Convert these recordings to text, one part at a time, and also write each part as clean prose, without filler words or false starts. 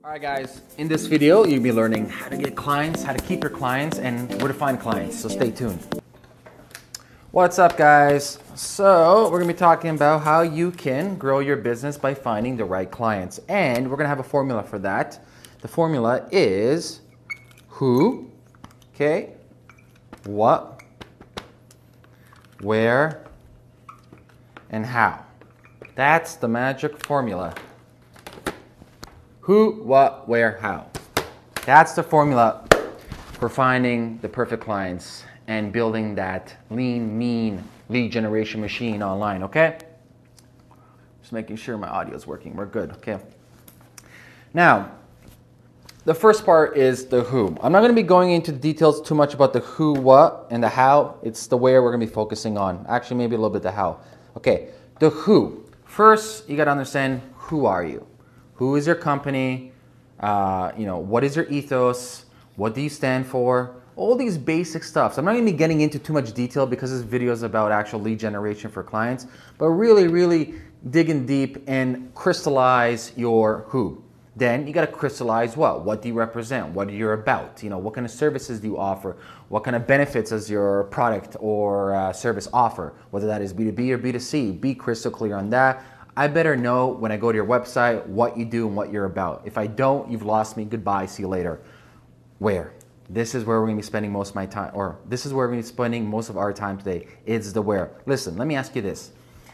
Alright guys, in this video you'll be learning how to get clients, how to keep your clients, and where to find clients, so stay tuned. What's up guys? So we're going to be talking about how you can grow your business by finding the right clients, and we're going to have a formula for that. The formula is who, okay, what, where, and how. That's the magic formula. Who, what, where, how. That's the formula for finding the perfect clients and building that lean, mean lead generation machine online, okay? Just making sure my audio is working. We're good, okay? Now, the first part is the who. I'm not going to be going into details too much about the who, what, and the how. It's the where we're going to be focusing on. Actually, maybe a little bit the how. Okay, the who. First, you got to understand, who are you? Who is your company? What is your ethos? What do you stand for? All these basic stuff. So I'm not going to be getting into too much detail because this video is about actual lead generation for clients, but really digging deep and crystallize your who. Then you got to crystallize what? What do you represent? What are you about? What kind of services do you offer? What kind of benefits does your product or service offer? Whether that is B2B or B2C, be crystal clear on that. I better know when I go to your website what you do and what you're about. If I don't, you've lost me. Goodbye. See you later. Where? This is where we're going to be spending most of my time, or this is where we're going to be spending most of our time today. It's the where. Listen, let me ask you this.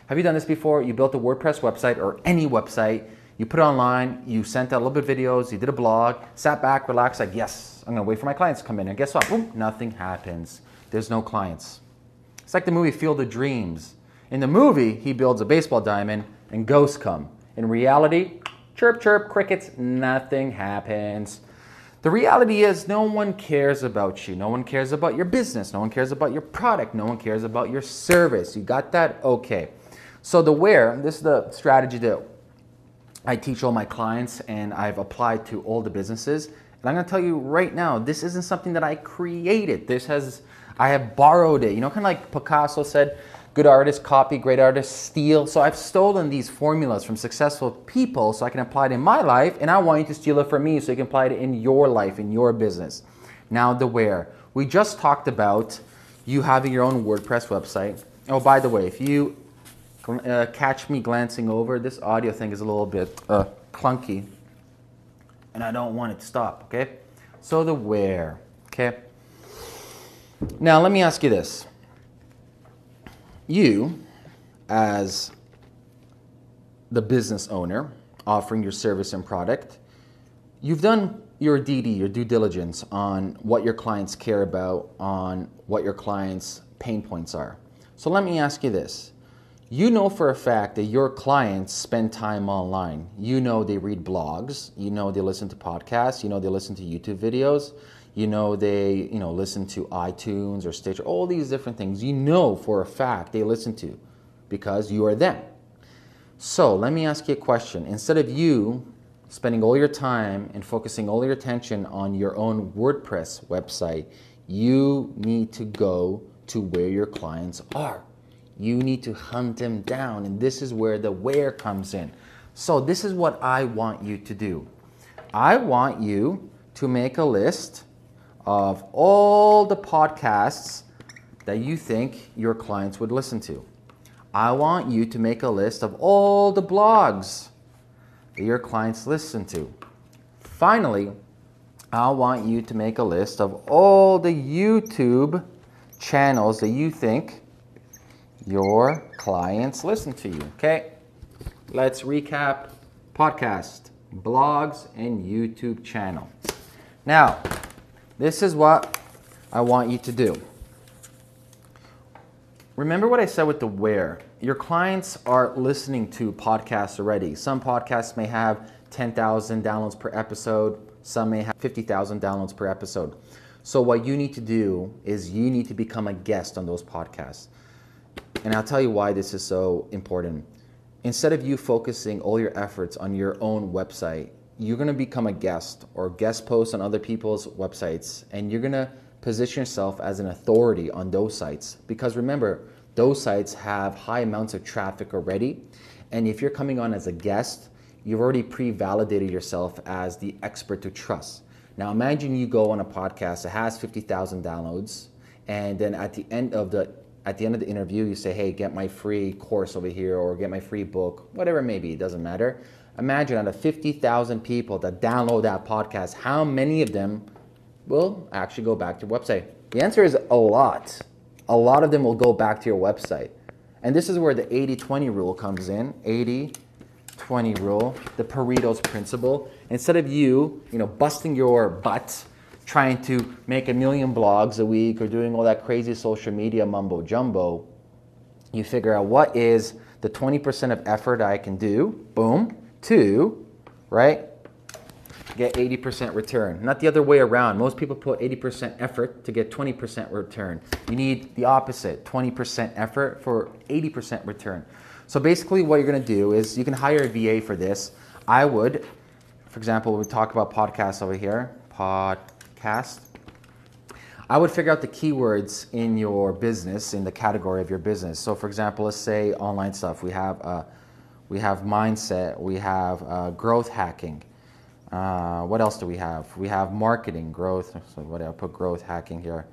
Have you done this before? You built a WordPress website or any website. You put it online. You sent out a little bit of videos. You did a blog. Sat back, relaxed, like, yes, I'm going to wait for my clients to come in. And guess what? Boom, nothing happens. There's no clients. It's like the movie Field of Dreams. In the movie, he builds a baseball diamond and ghosts come. In reality, chirp, chirp, crickets, nothing happens. The reality is no one cares about you. No one cares about your business. No one cares about your product. No one cares about your service. You got that? Okay. So the where, this is the strategy that I teach all my clients and I've applied to all the businesses. And I'm going to tell you right now, this isn't something that I created. I have borrowed it. Kind of like Picasso said, good artists copy, great artists steal. So I've stolen these formulas from successful people so I can apply it in my life, and I want you to steal it from me so you can apply it in your life, in your business. Now the where. We just talked about you having your own WordPress website. Oh, by the way, if you catch me glancing over, this audio thing is a little bit clunky, and I don't want it to stop, okay? So the where, okay? Now let me ask you this. You, as the business owner offering your service and product, you've done your DD, your due diligence on what your clients care about, on what your clients' pain points are. So let me ask you this. You know for a fact that your clients spend time online. You know they read blogs. You know they listen to podcasts. You know they listen to YouTube videos. You know they listen to iTunes or Stitcher, all these different things. You know for a fact they listen to because you are them. So let me ask you a question. Instead of you spending all your time and focusing all your attention on your own WordPress website, you need to go to where your clients are. You need to hunt them down, and this is where the where comes in. So this is what I want you to do. I want you to make a list of all the podcasts that you think your clients would listen to. I want you to make a list of all the blogs that your clients listen to. Finally, I want you to make a list of all the YouTube channels that you think your clients listen to you, okay? Let's recap: podcast, blogs, and YouTube channel. Now, this is what I want you to do. Remember what I said with the where. Your clients are listening to podcasts already. Some podcasts may have 10,000 downloads per episode. Some may have 50,000 downloads per episode. So what you need to do is you need to become a guest on those podcasts. And I'll tell you why this is so important. Instead of you focusing all your efforts on your own website, you're going to become a guest or guest post on other people's websites, and you're going to position yourself as an authority on those sites. Because remember, those sites have high amounts of traffic already, and if you're coming on as a guest, you've already pre-validated yourself as the expert to trust. Now imagine you go on a podcast that has 50,000 downloads, and then at the end of the interview, you say, hey, get my free course over here, or get my free book, whatever it may be, it doesn't matter. Imagine out of 50,000 people that download that podcast, how many of them will actually go back to your website? The answer is a lot. A lot of them will go back to your website. And this is where the 80-20 rule comes in. 80-20 rule, the Pareto's principle. Instead of you busting your butt trying to make 1 million blogs a week or doing all that crazy social media mumbo jumbo, you figure out what is the 20% of effort I can do, boom, to, right, get 80% return. Not the other way around. Most people put 80% effort to get 20% return. You need the opposite, 20% effort for 80% return. So basically what you're gonna do is you can hire a VA for this. I would, for example, we talk about podcasts over here, podcast. I would figure out the keywords in your business, in the category of your business. So for example, let's say online stuff. We have mindset, we have growth hacking. What else do we have? We have marketing, growth. So what I'll put growth hacking here.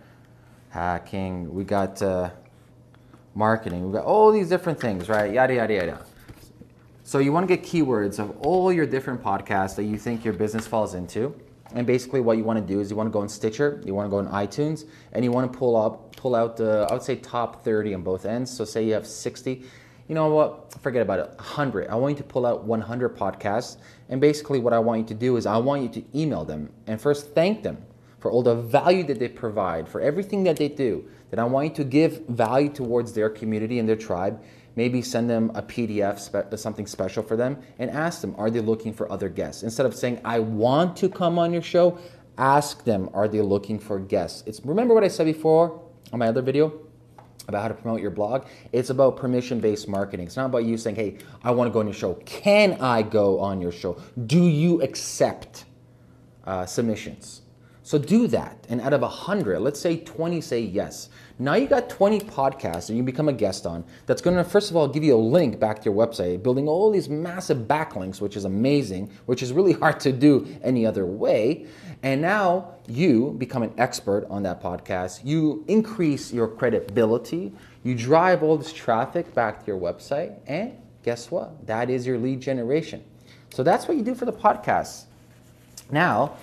Hacking. We got marketing. We got all these different things, right? Yada yada yada. So you want to get keywords of all your different podcasts that you think your business falls into. And basically what you want to do is you want to go in Stitcher, you want to go in iTunes, and you want to pull out the, I would say top 30 on both ends. So say you have 60. You know what? Forget about it. 100. I want you to pull out 100 podcasts. And basically what I want you to do is I want you to email them and first thank them for all the value that they provide, for everything that they do. Then I want you to give value towards their community and their tribe. Maybe send them a PDF, something special for them, and ask them, are they looking for other guests? Instead of saying, I want to come on your show, ask them, are they looking for guests? Remember what I said before on my other video about how to promote your blog? It's about permission-based marketing. It's not about you saying, hey, I want to go on your show. Can I go on your show? Do you accept submissions? So do that. And out of 100, let's say 20 say yes. Now you got 20 podcasts that you become a guest on that's going to, first of all, give you a link back to your website, building all these massive backlinks, which is amazing, which is really hard to do any other way. And now you become an expert on that podcast. You increase your credibility. You drive all this traffic back to your website. And guess what? That is your lead generation. So that's what you do for the podcasts. Now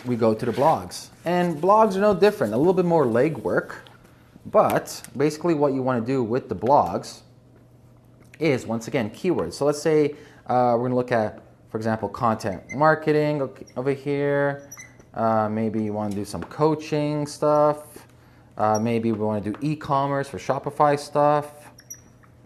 we go to the blogs. And blogs are no different, a little bit more legwork. But basically what you want to do with the blogs is, once again, keywords. So let's say we're going to look at, for example, content marketing over here. Maybe you want to do some coaching stuff. Maybe we want to do e-commerce for Shopify stuff.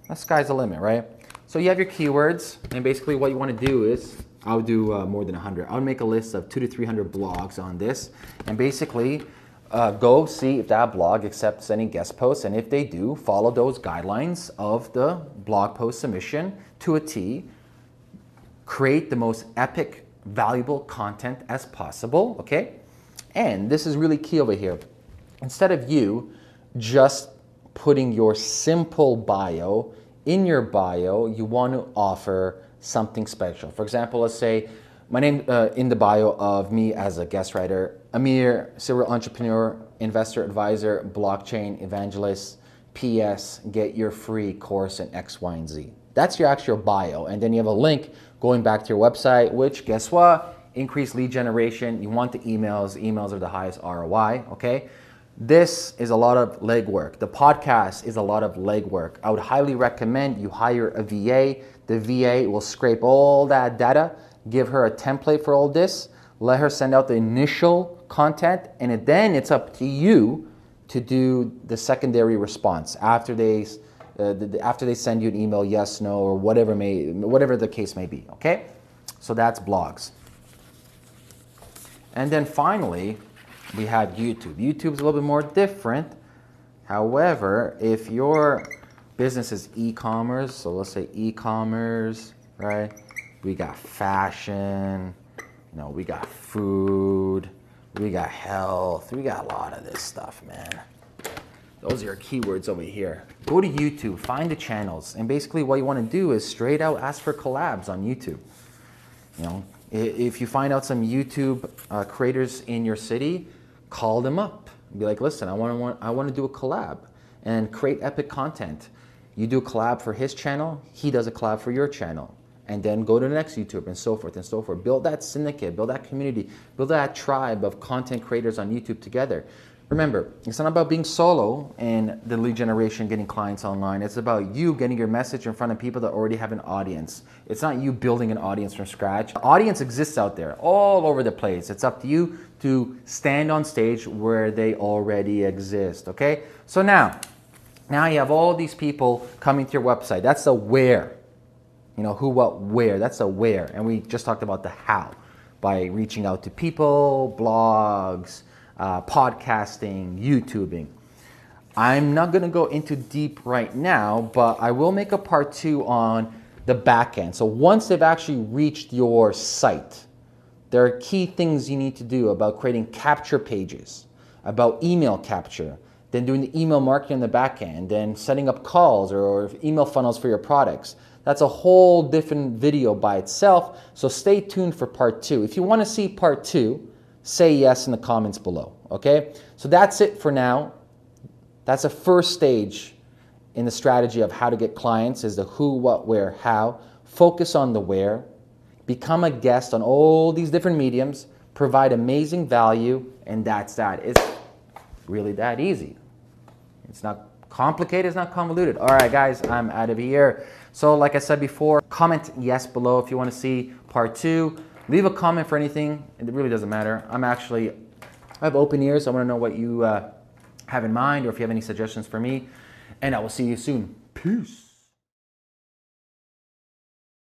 The sky's the limit, right? So you have your keywords, and basically what you want to do is, I would do more than 100. I would make a list of 200 to 300 blogs on this, and basically go see if that blog accepts any guest posts, and if they do, follow those guidelines of the blog post submission to a T. Create the most epic, valuable content as possible, okay? And this is really key over here. Instead of you just putting your simple bio, in your bio, you want to offer something special. For example, let's say my name in the bio of me as a guest writer, Amir, serial entrepreneur, investor advisor, blockchain evangelist, PS, get your free course in X, Y, and Z. That's your actual bio. And then you have a link going back to your website, which, guess what? Increase lead generation. You want the emails. Emails are the highest ROI, okay? This is a lot of legwork. The podcast is a lot of legwork. I would highly recommend you hire a VA. The VA will scrape all that data, give her a template for all this, let her send out the initial content, and then it's up to you to do the secondary response after they send you an email, yes, no, or whatever the case may be, okay? So that's blogs. And then finally, we have YouTube. YouTube's a little bit more different. However, if your business is e-commerce, so let's say e-commerce, right? We got fashion, we got food, we got health, we got a lot of this stuff, man. Those are your keywords over here. Go to YouTube, find the channels, and basically what you want to do is straight out ask for collabs on YouTube. You know, if you find out some YouTube creators in your city, call them up. Be like, listen, I want to do a collab and create epic content. You do a collab for his channel, he does a collab for your channel. And then go to the next YouTube and so forth and so forth. Build that syndicate, build that community, build that tribe of content creators on YouTube together. Remember, it's not about being solo and the lead generation, getting clients online. It's about you getting your message in front of people that already have an audience. It's not you building an audience from scratch. The audience exists out there all over the place. It's up to you to stand on stage where they already exist, okay? So now you have all these people coming to your website. That's the where. You know, who, what, where. That's the where. And we just talked about the how by reaching out to people, blogs, podcasting, YouTubing. I'm not going to go into deep right now, but I will make a part 2 on the back end. So once they've actually reached your site, there are key things you need to do about creating capture pages, about email capture, then doing the email marketing on the back end, then setting up calls or email funnels for your products. That's a whole different video by itself, so stay tuned for part 2. If you want to see part 2, say yes in the comments below, okay? So that's it for now. That's a first stage in the strategy of how to get clients, is the who, what, where, how. Focus on the where. Become a guest on all these different mediums. Provide amazing value, and that's that. It's really that easy. It's not complicated, it's not convoluted. All right, guys, I'm out of here. So like I said before, comment yes below if you want to see part 2. Leave a comment for anything. It really doesn't matter. I have open ears. I want to know what you have in mind, or if you have any suggestions for me. And I will see you soon. Peace.